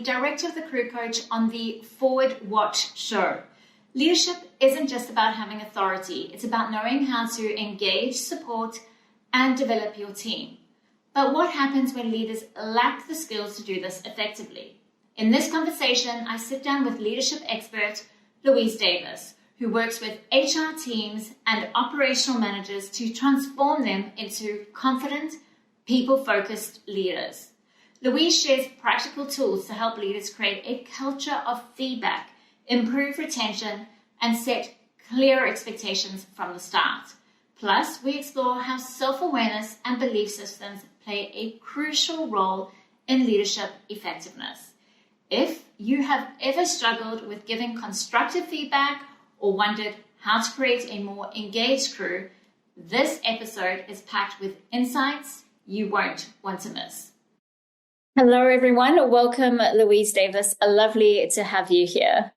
director of the Crew Coach on the Forward Watch show. Leadership isn't just about having authority, it's about knowing how to engage, support, and develop your team. But what happens when leaders lack the skills to do this effectively? In this conversation, I sit down with leadership expert Louise Davis, who works with HR teams and operational managers to transform them into confident, people-focused leaders. Louise shares practical tools to help leaders create a culture of feedback, improve retention, and set clear expectations from the start. Plus, we explore how self-awareness and belief systems play a crucial role in leadership effectiveness. If you have ever struggled with giving constructive feedback or wondered how to create a more engaged crew, this episode is packed with insights you won't want to miss. Hello, everyone. Welcome, Louise Davis. Lovely to have you here.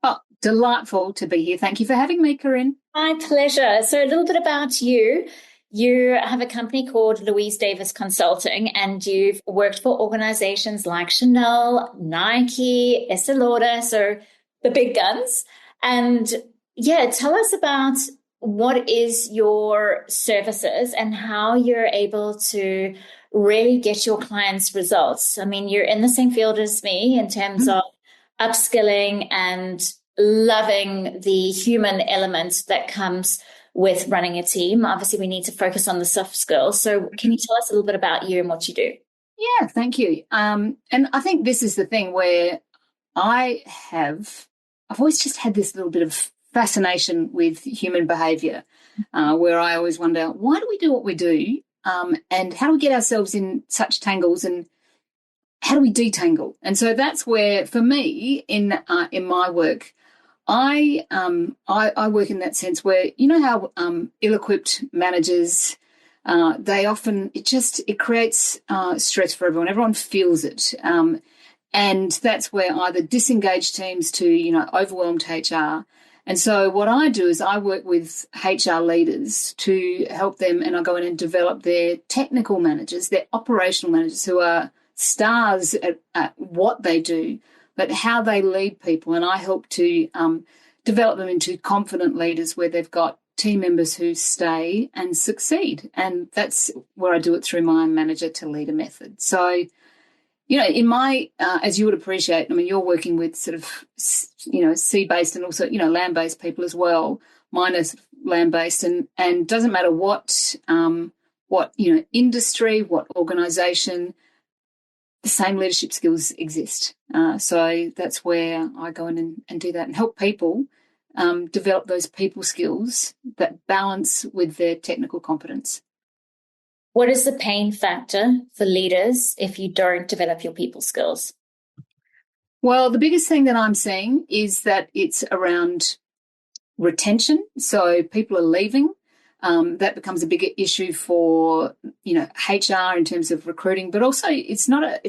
Oh, delightful to be here. Thank you for having me, Karine. My pleasure. So a little bit about you. You have a company called Louise Davis Consulting, and you've worked for organizations like Chanel, Nike, Estee Lauder, so the big guns. And yeah, tell us about what is your services and how you're able to really get your clients results. I mean, you're in the same field as me in terms of upskilling and loving the human element that comes with running a team. Obviously, we need to focus on the soft skills. So can you tell us a little bit about you and what you do? Yeah, thank you. And I think this is the thing where I've always just had this little bit of fascination with human behavior, where I always wonder, why do we do what we do? And how do we get ourselves in such tangles, and how do we detangle? And so that's where, for me, in my work, I work in that sense where, you know how ill-equipped managers, it creates stress for everyone. Everyone feels it. And that's where either disengaged teams to, overwhelmed HR. And so what I do is I work with HR leaders to help them, and I go in and develop their technical managers, their operational managers who are stars at what they do, but how they lead people. And I help to develop them into confident leaders where they've got team members who stay and succeed. And that's where I do it through my manager to leader method. So, in my, as you would appreciate, I mean, you're working with sort of, sea-based and also, land-based people as well. Mine is land-based, and doesn't matter what industry, what organisation, the same leadership skills exist. So that's where I go in and do that and help people develop those people skills that balance with their technical competence. What is the pain factor for leaders if you don't develop your people skills? Well, the biggest thing that I'm seeing is that it's around retention. So people are leaving. That becomes a bigger issue for, HR in terms of recruiting, but also it's not a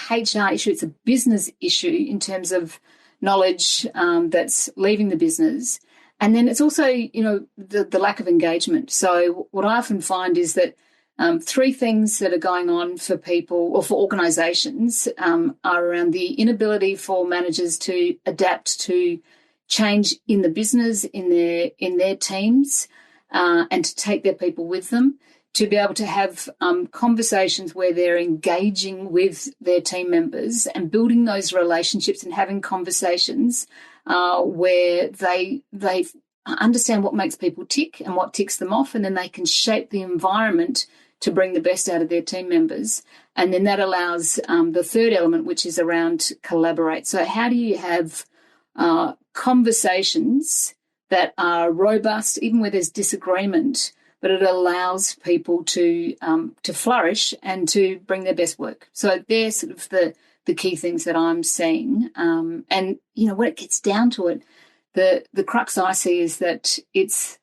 HR issue. It's a business issue in terms of knowledge that's leaving the business. And then it's also, the lack of engagement. So what I often find is that three things that are going on for people or for organisations are around the inability for managers to adapt to change in the business, in their teams, and to take their people with them, to be able to have conversations where they're engaging with their team members and building those relationships and having conversations where they understand what makes people tick and what ticks them off, and then they can shape the environment to bring the best out of their team members. And then that allows the third element, which is around collaborate. So how do you have conversations that are robust, even where there's disagreement, but it allows people to flourish and to bring their best work. So they're sort of the key things that I'm seeing. And, when it gets down to it, the crux I see is that it's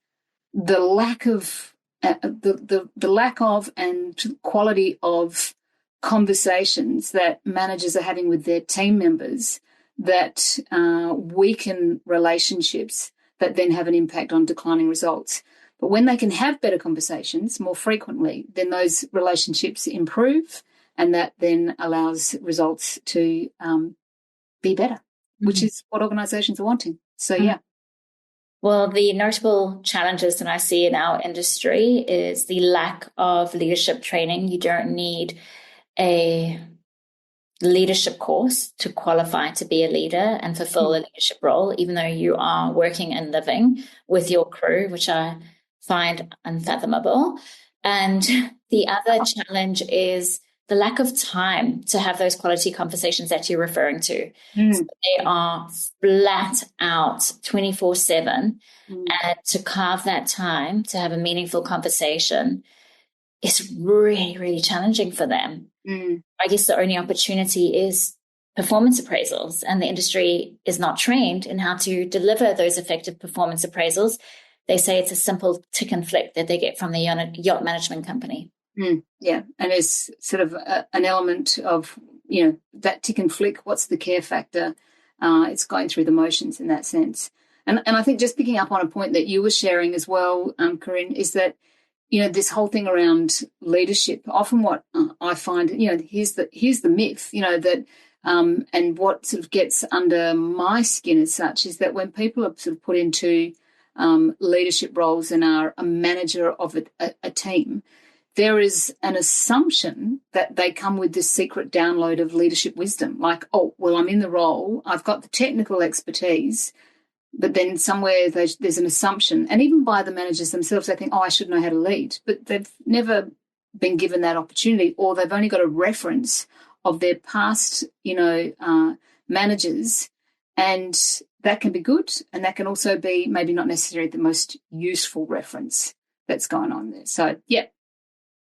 the lack of the lack of and quality of conversations that managers are having with their team members that weaken relationships that then have an impact on declining results. But when they can have better conversations more frequently, then those relationships improve, and that then allows results to be better, which is what organizations are wanting. So, yeah. Well, the notable challenges that I see in our industry is the lack of leadership training. You don't need a leadership course to qualify to be a leader and fulfill a leadership role, even though you are working and living with your crew, which I find unfathomable. And the other challenge is the lack of time to have those quality conversations that you're referring to. So they are flat out 24/7. And to carve that time to have a meaningful conversation is really, really challenging for them. I guess the only opportunity is performance appraisals, and the industry is not trained in how to deliver those effective performance appraisals. They say it's a simple tick and flick that they get from the yacht management company. Yeah, and there's sort of an element of, that tick and flick, what's the care factor? It's going through the motions in that sense. And I think just picking up on a point that you were sharing as well, Karine, is that, this whole thing around leadership, often what I find, here's the myth, that and what sort of gets under my skin as such is that when people are sort of put into leadership roles and are a manager of a team, there is an assumption that they come with this secret download of leadership wisdom, like, oh, well, I'm in the role, I've got the technical expertise, but then somewhere there's an assumption, and even by the managers themselves, they think, oh, I should know how to lead, but they've never been given that opportunity, or they've only got a reference of their past, managers, and that can be good, and that can also be maybe not necessarily the most useful reference that's going on there. So, yeah.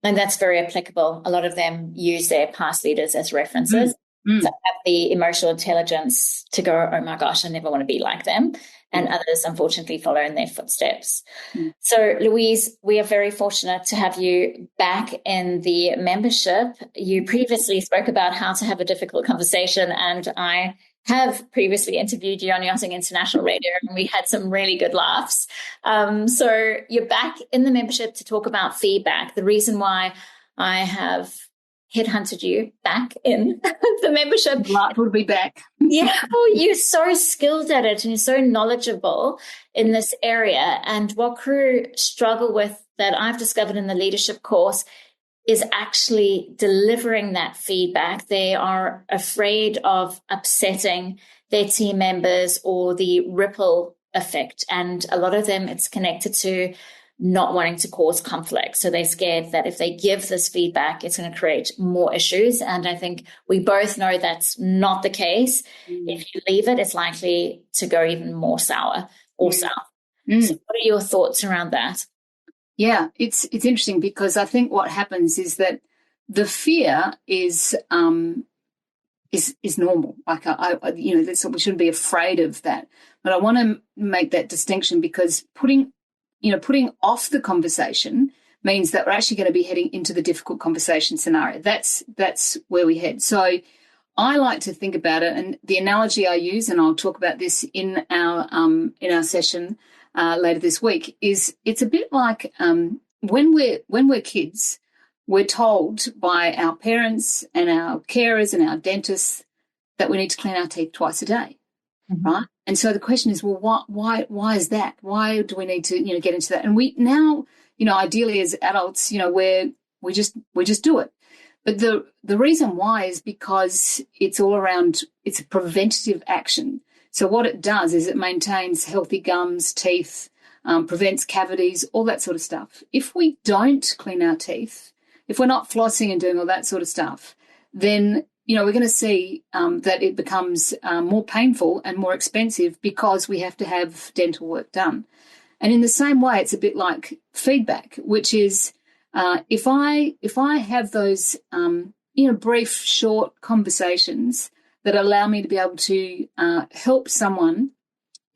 And that's very applicable. A lot of them use their past leaders as references. To have the emotional intelligence to go, oh my gosh, I never want to be like them. And others, unfortunately, follow in their footsteps. So, Louise, we are very fortunate to have you back in the membership. You previously spoke about how to have a difficult conversation, and I have previously interviewed you on Yachting International Radio, and we had some really good laughs. So you're back in the membership to talk about feedback. The reason why I have headhunted you back in the membership. Delightful to be back. Yeah, well, you're so skilled at it and you're so knowledgeable in this area. And what crew struggle with that I've discovered in the leadership course is actually delivering that feedback. They are afraid of upsetting their team members or the ripple effect. And a lot of them, it's connected to not wanting to cause conflict. So they're scared that if they give this feedback, it's going to create more issues. And I think we both know that's not the case. If you leave it, it's likely to go even more sour or south. So what are your thoughts around that? Yeah, it's interesting because I think what happens is that the fear is normal. Like that's, we shouldn't be afraid of that. But I want to make that distinction because putting off the conversation means that we're actually going to be heading into the difficult conversation scenario. That's where we head. So I like to think about it, and the analogy I use, and I'll talk about this in our session later this week, is it's a bit like when we're kids, we're told by our parents and our carers and our dentists that we need to clean our teeth twice a day, right? And so the question is, well, why is that? Why do we need to get into that? And we now, ideally as adults, we just do it. But the reason why is because it's all around, it's a preventative action. So what it does is it maintains healthy gums, teeth, prevents cavities, all that sort of stuff. If we don't clean our teeth, if we're not flossing and doing all that sort of stuff, then, we're going to see that it becomes more painful and more expensive because we have to have dental work done. And in the same way, it's a bit like feedback, which is if I have those, brief, short conversations that allow me to be able to help someone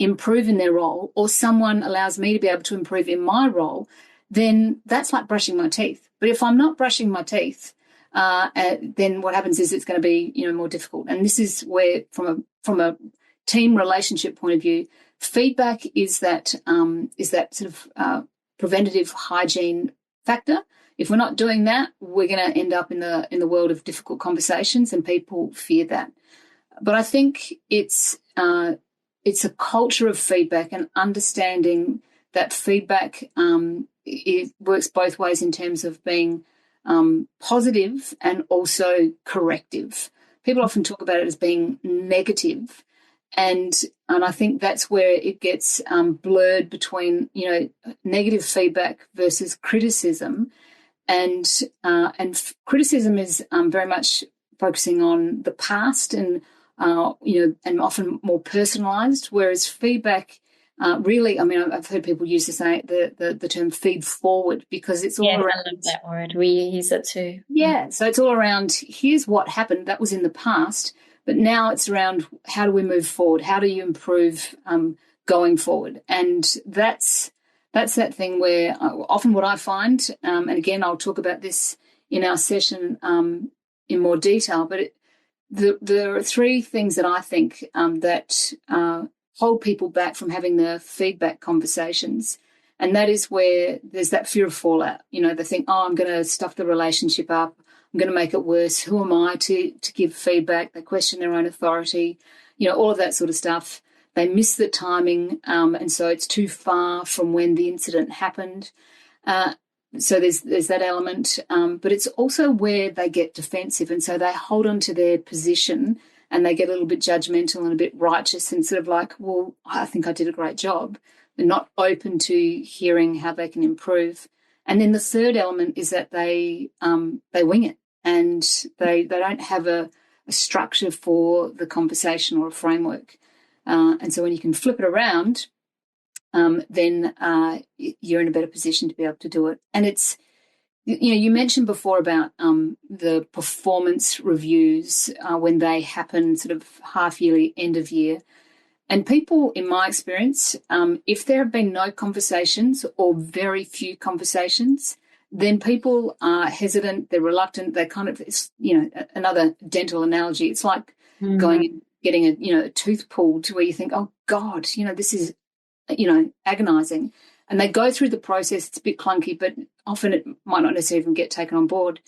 improve in their role, or someone allows me to be able to improve in my role, then that's like brushing my teeth. But if I'm not brushing my teeth, then what happens is it's going to be, more difficult. And this is where, from a team relationship point of view, feedback is that sort of preventative hygiene factor. If we're not doing that, we're going to end up in the world of difficult conversations, and people fear that. But I think it's a culture of feedback and understanding that feedback it works both ways in terms of being positive and also corrective. People often talk about it as being negative, and I think that's where it gets blurred between negative feedback versus criticism, and criticism is very much focusing on the past and and often more personalised, whereas feedback. Really, I mean, I've heard people use the term feed forward because it's all around. I love that word. We use it too. Yeah, so it's all around here's what happened. That was in the past, but now it's around how do we move forward? How do you improve going forward? And that's that thing where often what I find, and again, I'll talk about this in our session in more detail, but there are three things that I think that hold people back from having the feedback conversations. And that is where there's that fear of fallout. They think, I'm going to stuff the relationship up. I'm going to make it worse. Who am I to give feedback? They question their own authority, all of that sort of stuff. They miss the timing, and so it's too far from when the incident happened. So there's that element, but it's also where they get defensive, and so they hold on to their position and they get a little bit judgmental and a bit righteous and sort of like, well, I think I did a great job. They're not open to hearing how they can improve. And then the third element is that they wing it and they don't have a structure for the conversation or a framework. And so when you can flip it around, then you're in a better position to be able to do it. And it's, you mentioned before about the performance reviews when they happen sort of half yearly, end of year. And people, in my experience, if there have been no conversations or very few conversations, then people are hesitant, they're reluctant, they kind of, another dental analogy, it's like going and getting a tooth pulled to where you think, oh, God, this is, agonizing. And they go through the process. It's a bit clunky, but often it might not necessarily even get taken on board.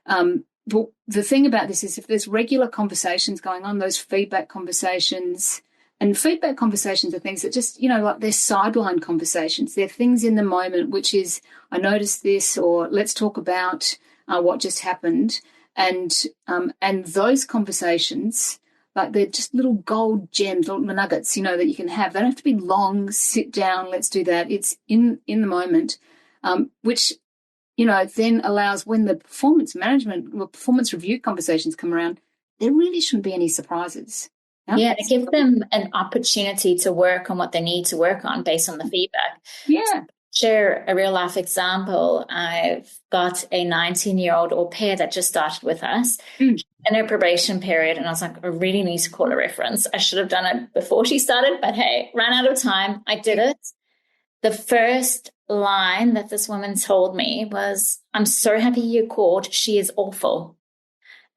But the thing about this is if there's regular conversations going on, those feedback conversations, and feedback conversations are things that just, like they're sideline conversations. They're things in the moment, which is, I noticed this, or let's talk about what just happened. And those conversations, like they're just little gold gems, little nuggets, that you can have. They don't have to be long, sit down, let's do that. It's in the moment, which, then allows when the performance management or performance review conversations come around, there really shouldn't be any surprises. Yeah, to give them an opportunity to work on what they need to work on based on the feedback. Yeah. Share a real life example. I've got a 19-year-old au pair that just started with us in her probation period. And I was like, I really need to call a reference. I should have done it before she started, but hey, ran out of time. I did it. The first line that this woman told me was, I'm so happy you called. She is awful.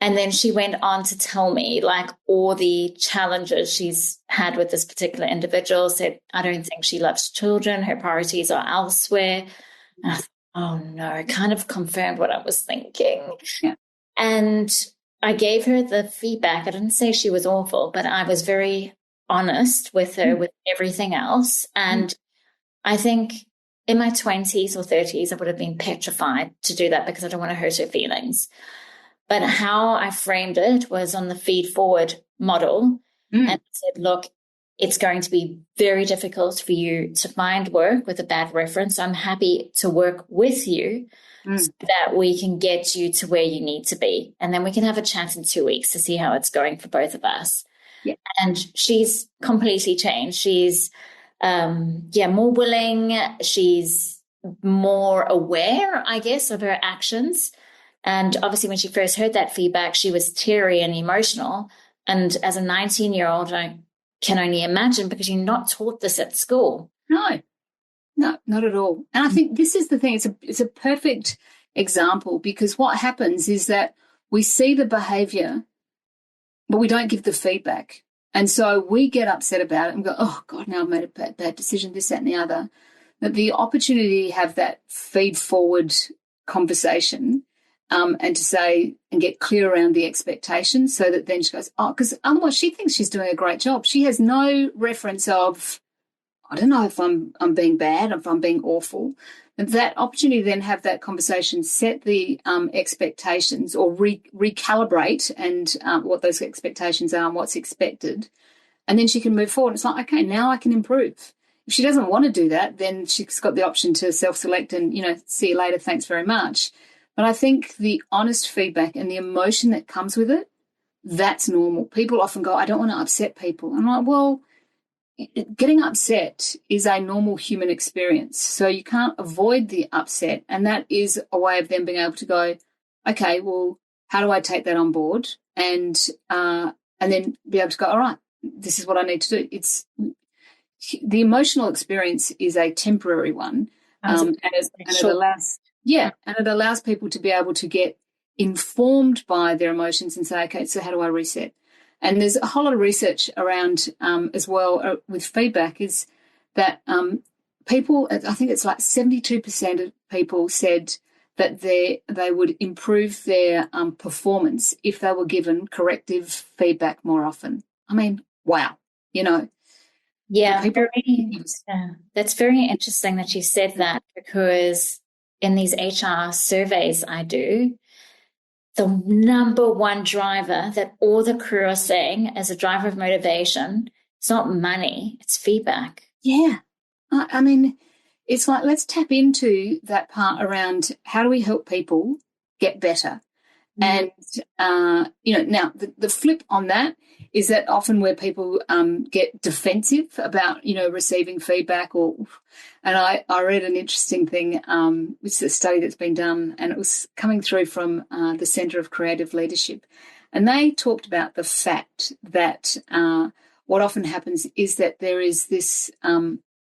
And then she went on to tell me like all the challenges she's had with this particular individual, said, I don't think she loves children. Her priorities are elsewhere. And I thought, oh no, kind of confirmed what I was thinking. Yeah. And I gave her the feedback. I didn't say she was awful, but I was very honest with her with everything else. And I think in my 20s or 30s, I would have been petrified to do that because I don't want to hurt her feelings. But how I framed it was on the feed forward model and I said, look, it's going to be very difficult for you to find work with a bad reference. I'm happy to work with you so that we can get you to where you need to be. And then we can have a chat in 2 weeks to see how it's going for both of us. Yeah. And she's completely changed. She's, more willing. She's more aware, I guess, of her actions. And obviously when she first heard that feedback, she was teary and emotional. And as a 19-year-old, I can only imagine because you're not taught this at school. No, not at all. And I think this is the thing. It's a perfect example because what happens is that we see the behaviour, but we don't give the feedback. And so we get upset about it and go, oh, God, now I've made a bad decision, this, that, and the other. But the opportunity to have that feed-forward conversation and to say and get clear around the expectations, so that then she goes, oh, because otherwise she thinks she's doing a great job. She has no reference of, I don't know if I'm being bad, if I'm being awful. And that opportunity to then have that conversation, set the expectations, or recalibrate and what those expectations are and what's expected. And then she can move forward. It's like, okay, now I can improve. If she doesn't want to do that, then she's got the option to self-select and, see you later, thanks very much. But I think the honest feedback and the emotion that comes with it, that's normal. People often go, I don't want to upset people. I'm like, well, getting upset is a normal human experience. So you can't avoid the upset. And that is a way of them being able to go, okay, well, how do I take that on board? And then be able to go, all right, this is what I need to do. It's the emotional experience is a temporary one. And it allows people to be able to get informed by their emotions and say, okay, so how do I reset? And there's a whole lot of research around as well with feedback, is that people, I think it's like 72% of people said that they would improve their performance if they were given corrective feedback more often. I mean, wow, Yeah, that's very interesting that you said that, because in these HR surveys I do, the number one driver that all the crew are saying as a driver of motivation, it's not money, it's feedback. Yeah. I mean, it's like, let's tap into that part around how do we help people get better? And, now the flip on that is that often where people get defensive about, receiving feedback and I read an interesting thing, it's a study that's been done, and it was coming through from the Centre of Creative Leadership. And they talked about the fact that what often happens is that there is this,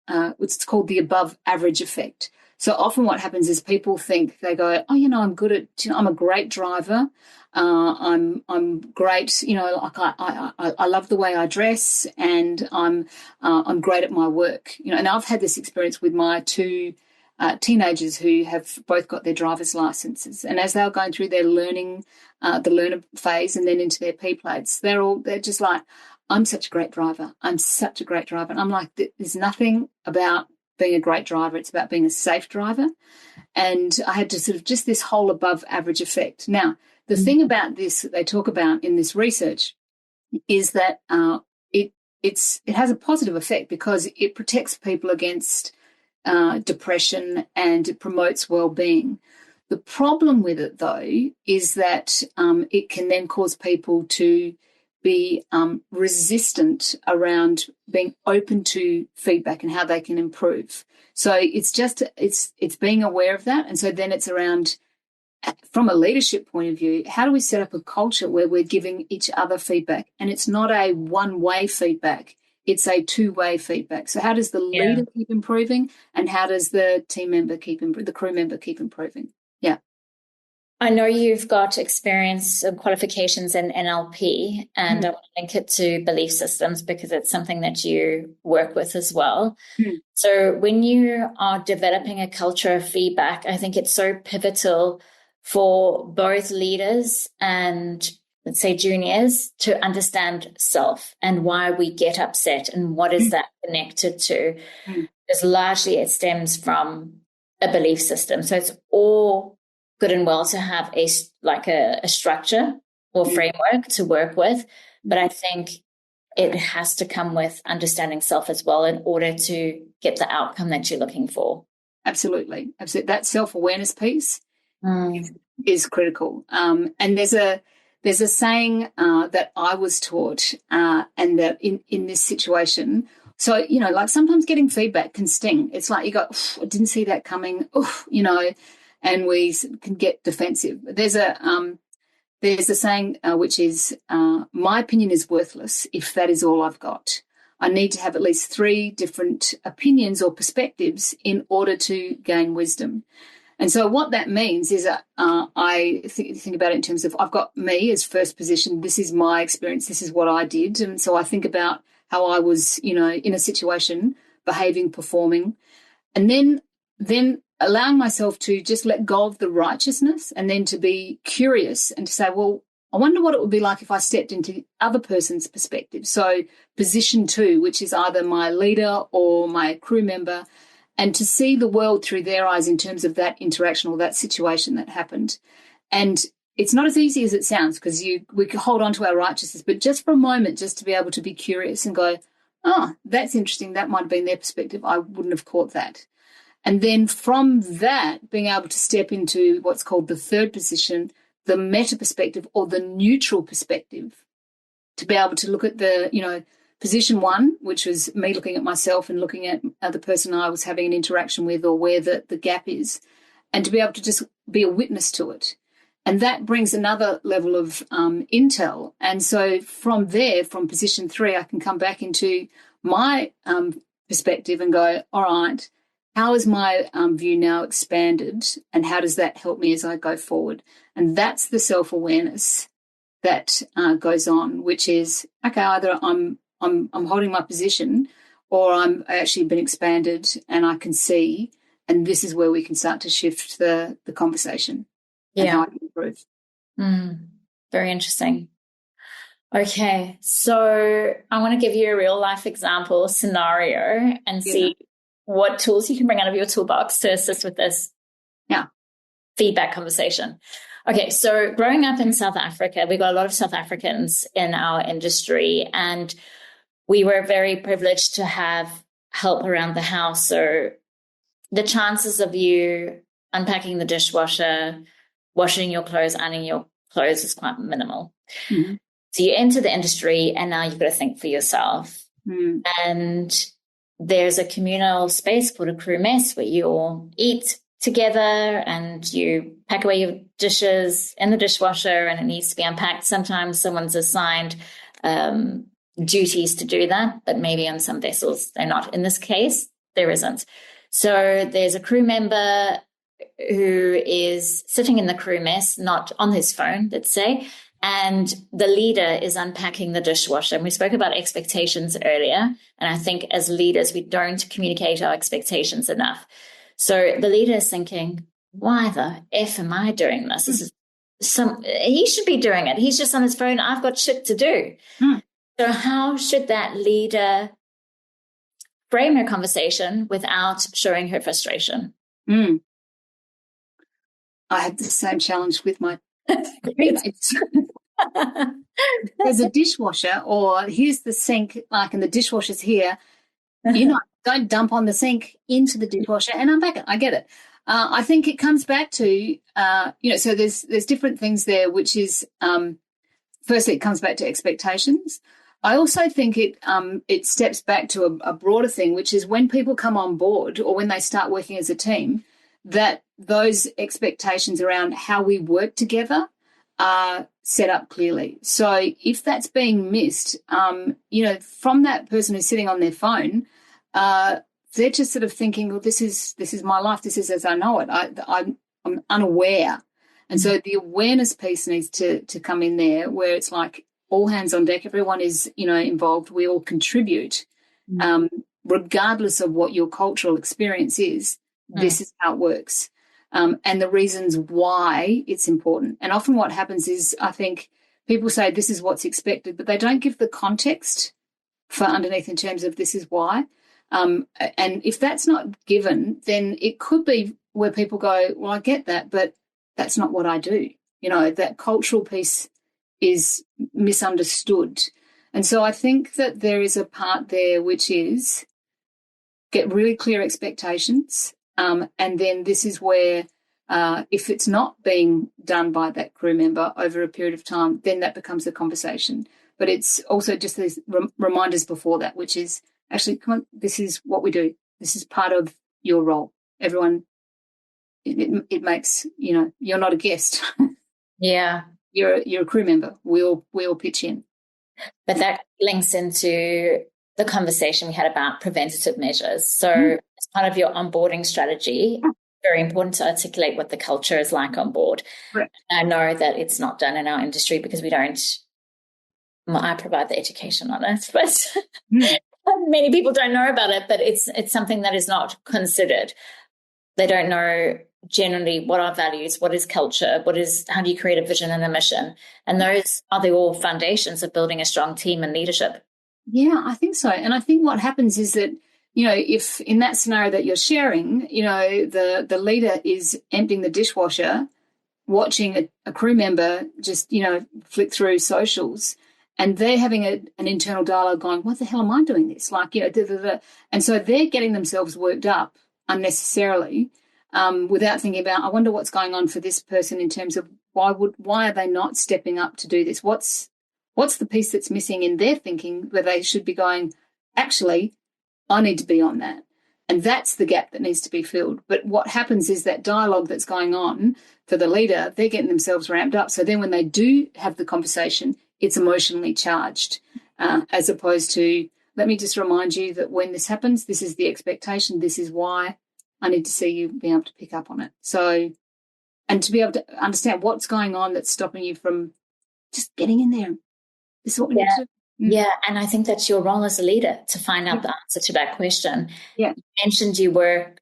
what's called the above average effect. So often what happens is people think, they go, oh, I'm good at, I'm a great driver. I'm great, like I love the way I dress, and I'm great at my work. And I've had this experience with my two teenagers who have both got their driver's licenses. And as they were going through their learning, the learner phase and then into their P plates, they're just like, I'm such a great driver. I'm such a great driver. And I'm like, there's nothing about being a great driver. It's about being a safe driver. And I had to sort of just this whole above average effect. Now, the thing about this that they talk about in this research is that it has a positive effect, because it protects people against depression, and it promotes well-being. The problem with it, though, is that it can then cause people to be resistant around being open to feedback and how they can improve. So it's being aware of that. And so then it's around, from a leadership point of view, how do we set up a culture where we're giving each other feedback? And it's not a one-way feedback. It's a two-way feedback. So how does the leader keep improving, and how does the team member the crew member keep improving? Yeah. I know you've got experience and qualifications in NLP, and I want to link it to belief systems because it's something that you work with as well. So when you are developing a culture of feedback, I think it's so pivotal for both leaders and, let's say, juniors to understand self and why we get upset and what is that connected to. Because largely it stems from a belief system. So it's all good and well to have a structure or framework to work with, but I think it has to come with understanding self as well in order to get the outcome that you're looking for. Absolutely. That self-awareness piece is critical. And there's a saying that I was taught, and that in this situation, so, like sometimes getting feedback can sting. It's like you go, I didn't see that coming, and we can get defensive. There's a saying which is, my opinion is worthless if that is all I've got. I need to have at least 3 different opinions or perspectives in order to gain wisdom. And so what that means is that I think about it in terms of, I've got me as first position. This is my experience. This is what I did. And so I think about how I was, in a situation, behaving, performing. And then allowing myself to just let go of the righteousness and then to be curious and to say, well, I wonder what it would be like if I stepped into the other person's perspective. So position 2, which is either my leader or my crew member, and to see the world through their eyes in terms of that interaction or that situation that happened. And it's not as easy as it sounds, because we can hold on to our righteousness, but just for a moment, just to be able to be curious and go, oh, that's interesting. That might have been their perspective. I wouldn't have caught that. And then from that, being able to step into what's called the third position, the meta perspective or the neutral perspective, to be able to look at the, position 1, which was me looking at myself and looking at the person I was having an interaction with or where the gap is, and to be able to just be a witness to it. And that brings another level of intel. And so from there, from position 3, I can come back into my perspective and go, all right, how is my view now expanded, and how does that help me as I go forward? And that's the self-awareness that goes on, which is, okay, either I'm holding my position, or I'm actually been expanded and I can see, and this is where we can start to shift the conversation and how I can improve. Very interesting. Okay, so I want to give you a real life example scenario and see what tools you can bring out of your toolbox to assist with this feedback conversation. Okay, so growing up in South Africa, we got a lot of South Africans in our industry, and we were very privileged to have help around the house. So the chances of you unpacking the dishwasher, washing your clothes, ironing your clothes is quite minimal. Mm-hmm. So you enter the industry and now you've got to think for yourself. And there's a communal space called a crew mess where you all eat together and you pack away your dishes in the dishwasher and it needs to be unpacked. Sometimes someone's assigned duties to do that, but maybe on some vessels they're not. In this case, there isn't. So there's a crew member who is sitting in the crew mess, not on his phone, let's say, and the leader is unpacking the dishwasher. And we spoke about expectations earlier, and I think as leaders, we don't communicate our expectations enough. So the leader is thinking, why the F am I doing this? This is he should be doing it. He's just on his phone. I've got shit to do. So how should that leader frame her conversation without showing her frustration? I had the same challenge with my teammates. There's a dishwasher, or here's the sink, like, and the dishwasher's here. Don't dump on the sink into the dishwasher and unpack it. I get it. I think it comes back to, so there's different things there, which is, firstly, it comes back to expectations. I also think it steps back to a broader thing, which is when people come on board or when they start working as a team, that those expectations around how we work together are set up clearly. So if that's being missed, from that person who's sitting on their phone, they're just sort of thinking, well, this is my life. This is as I know it. I'm unaware. And so the awareness piece needs to come in there, where it's like all hands on deck. Everyone is, involved. We all contribute, regardless of what your cultural experience is. This is how it works. And the reasons why it's important. And often what happens is, I think people say this is what's expected, but they don't give the context for underneath in terms of this is why. And if that's not given, then it could be where people go, well, I get that, but that's not what I do. That cultural piece is misunderstood. And so I think that there is a part there which is get really clear expectations. And then this is where if it's not being done by that crew member over a period of time, then that becomes a conversation. But it's also just these reminders before that, which is actually, come on, this is what we do. This is part of your role. Everyone, it makes, you're not a guest. Yeah. You're a crew member. We all pitch in. But that links into the conversation we had about preventative measures. So as part of your onboarding strategy, very important to articulate what the culture is like on board. Right. I know that it's not done in our industry because I provide the education on it, but many people don't know about it, but it's something that is not considered. They don't know generally what are values, what is culture, how do you create a vision and a mission? And those are the all foundations of building a strong team and leadership. Yeah, I think so. And I think what happens is that, if in that scenario that you're sharing, the leader is emptying the dishwasher, watching a crew member just, flick through socials, and they're having an internal dialogue going, what the hell am I doing this? Like, and so they're getting themselves worked up unnecessarily, without thinking about, I wonder what's going on for this person in terms of why are they not stepping up to do this? What's the piece that's missing in their thinking where they should be going, actually, I need to be on that. And that's the gap that needs to be filled. But what happens is that dialogue that's going on for the leader, they're getting themselves ramped up. So then when they do have the conversation, it's emotionally charged, as opposed to, let me just remind you that when this happens, this is the expectation. This is why I need to see you be able to pick up on it. So, and to be able to understand what's going on that's stopping you from just getting in there. This is what we need to do. Yeah, and I think that's your role as a leader to find out the answer to that question. Yeah. You mentioned you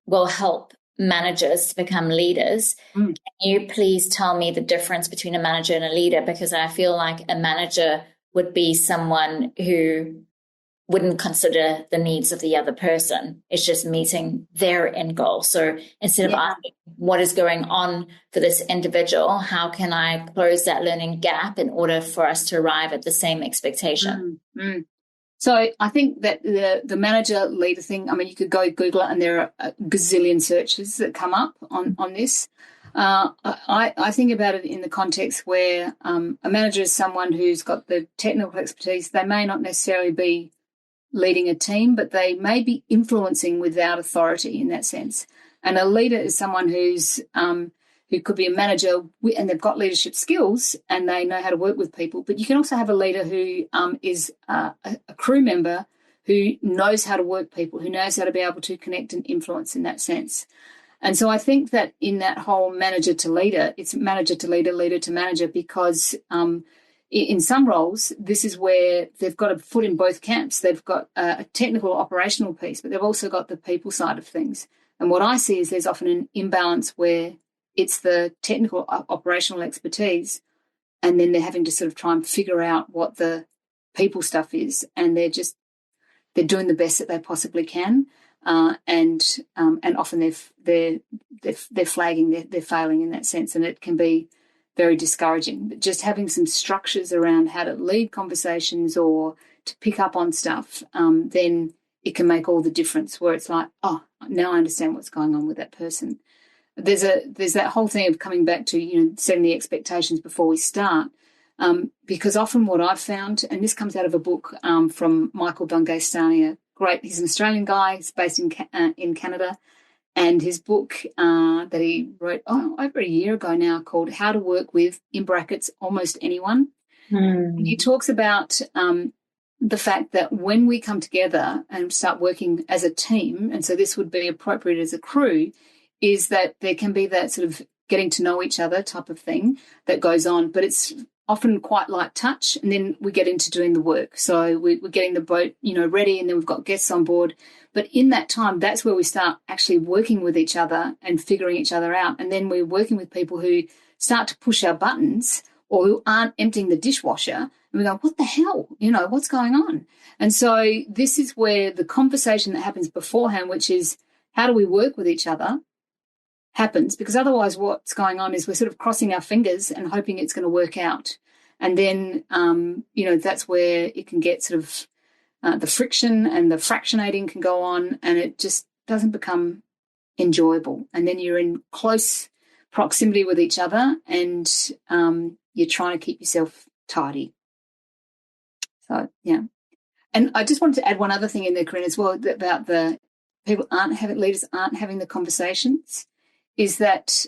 will help managers to become leaders. Can you please tell me the difference between a manager and a leader? Because I feel like a manager would be someone who wouldn't consider the needs of the other person. It's just meeting their end goal. So instead of asking what is going on for this individual, how can I close that learning gap in order for us to arrive at the same expectation? So I think that the manager leader thing, I mean, you could go Google it and there are a gazillion searches that come up on this. I think about it in the context where a manager is someone who's got the technical expertise. They may not necessarily be leading a team, but they may be influencing without authority in that sense. And a leader is someone who's who could be a manager and they've got leadership skills and they know how to work with people. But you can also have a leader who is a crew member who knows how to work people, who knows how to be able to connect and influence in that sense. And so I think that in that whole manager to leader, it's manager to leader, leader to manager, because in some roles, this is where they've got a foot in both camps. They've got a technical operational piece, but they've also got the people side of things. And what I see is there's often an imbalance where it's the technical operational expertise, and then they're having to sort of try and figure out what the people stuff is, and they're doing the best that they possibly can, and often they're flagging, they're failing in that sense, and it can be very discouraging. But just having some structures around how to lead conversations or to pick up on stuff, then it can make all the difference, where it's like, oh, now I understand what's going on with that person. There's that whole thing of coming back to, setting the expectations before we start, because often what I've found, and this comes out of a book from Michael Dungay-Stania, great, he's an Australian guy, he's based in Canada, and his book that he wrote over a year ago now, called How to Work with, in brackets, Almost Anyone. And he talks about the fact that when we come together and start working as a team, and so this would be appropriate as a crew, is that there can be that sort of getting to know each other type of thing that goes on, but it's often quite light touch, and then we get into doing the work. So we're getting the boat, ready, and then we've got guests on board. But in that time, that's where we start actually working with each other and figuring each other out. And then we're working with people who start to push our buttons or who aren't emptying the dishwasher. And we go, what the hell? What's going on? And so this is where the conversation that happens beforehand, which is how do we work with each other, happens, because otherwise what's going on is we're sort of crossing our fingers and hoping it's going to work out. And then, that's where it can get sort of the friction and the fractionating can go on, and it just doesn't become enjoyable. And then you're in close proximity with each other, and you're trying to keep yourself tidy. So, yeah. And I just wanted to add one other thing in there, Karine, as well, about the leaders aren't having the conversations, is that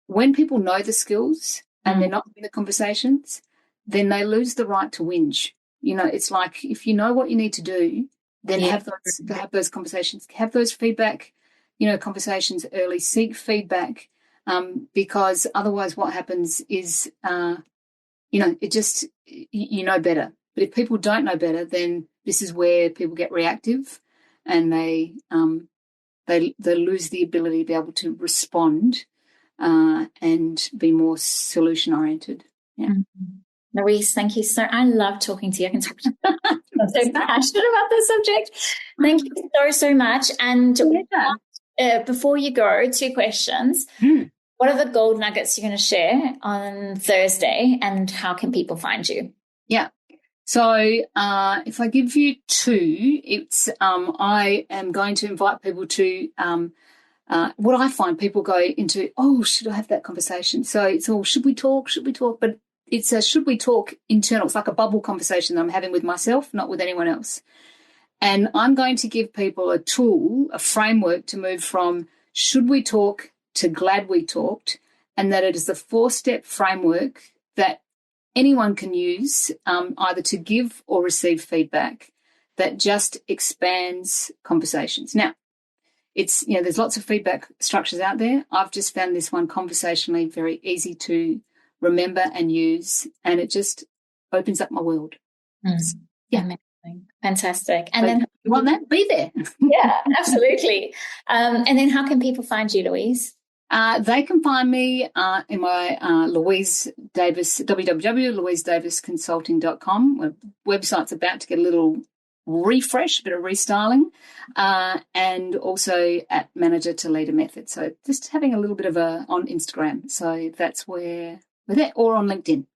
when people know the skills and they're not having the conversations, then they lose the right to whinge. It's like, if you know what you need to do, then have those conversations, have those feedback, conversations early, seek feedback, because otherwise what happens is, it just, better. But if people don't know better, then this is where people get reactive and they they lose the ability to be able to respond and be more solution-oriented. Yeah. Louise, thank you I love talking to you. I can talk to you. I'm so passionate about this subject. Thank you so much. And before you go, 2 questions. What are the gold nuggets you're going to share on Thursday, and how can people find you? Yeah. So if I give you 2, it's I am going to invite people to what I find people go into, should I have that conversation? So it's all, should we talk? But it's a should we talk internal. It's like a bubble conversation that I'm having with myself, not with anyone else. And I'm going to give people a tool, a framework to move from should we talk to glad we talked, and that it is a 4-step framework that anyone can use either to give or receive feedback that just expands conversations. Now, it's, there's lots of feedback structures out there. I've just found this one conversationally very easy to remember and use, and it just opens up my world. Yeah. Amazing. Fantastic. And then you want that? Be there. Yeah, absolutely. And then how can people find you, Louise? They can find me in my Louise Davis, www.louisedavisconsulting.com. My website's about to get a little refresh, a bit of restyling, and also at Manager to Leader Method. So just having a little bit of on Instagram. So that's where we're there, or on LinkedIn.